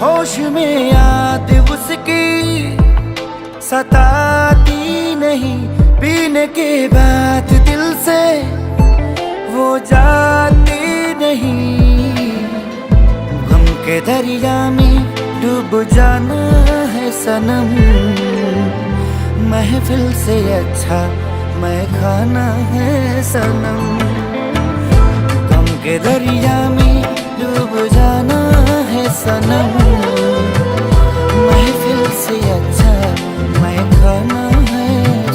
होश में याद उसकी सताती नहीं, पीने के बाद दिल से वो जाती नहीं। गम के दरिया में डूब जाना है सनम, महफिल से अच्छा मैं खाना है सनम। गम के दरिया में डूब जाना है सनम, महफिल से अच्छा मैं खाना है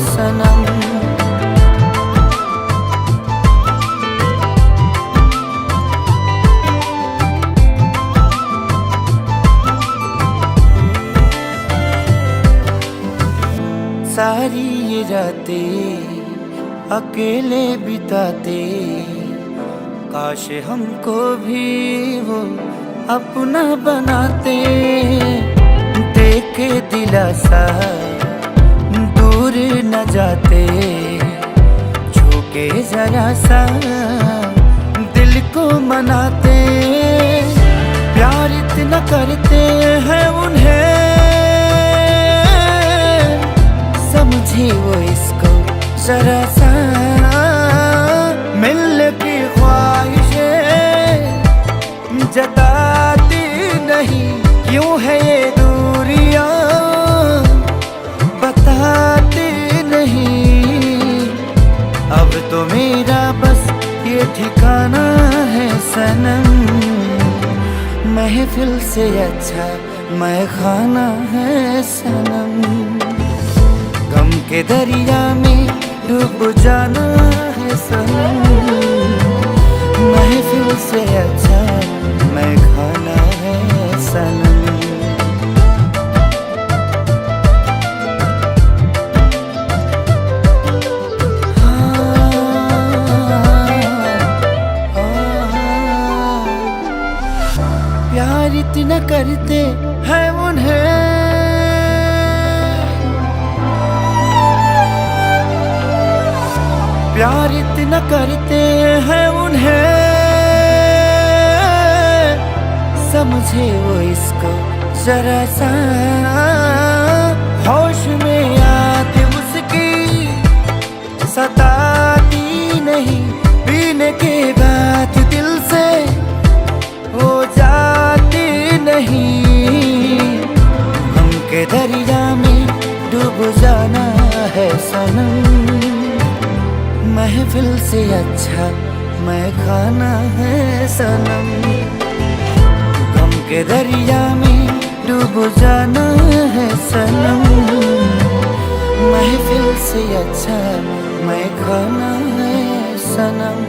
सनम। सारी ये रातें अकेले बिताते, काश हमको भी वो अपना बनाते। देखे दिलासा दूर न जाते, झुके जरा सा दिल को मनाते। प्यार इतना करते हैं उन्हें, समझे वो इसको जरा सा। मिलने की ख्वाहिशें जताती नहीं, क्यों है ये दूरियां बताती नहीं। अब तो मेरा बस ये ठिकाना है सनम, महफिल से अच्छा मैं खाना है सनम। गम के दरिया में डूब जाना है सनम, महफिल से अच्छा मैं खाना है सनम। प्यार इतना करते हैं उन्हें, प्यार इतना करते हैं उन्हें, समझे वो इसको जरा सा। होश में याद उसकी सताती नहीं, पीने के बाद दिल से वो जाती नहीं। गम के दरिया में डूब जाना है सनम, महफिल से अच्छा मैं खाना है सनम। गम के दरिया में डूब जाना है सनम, महफिल से अच्छा मैं खाना है सनम।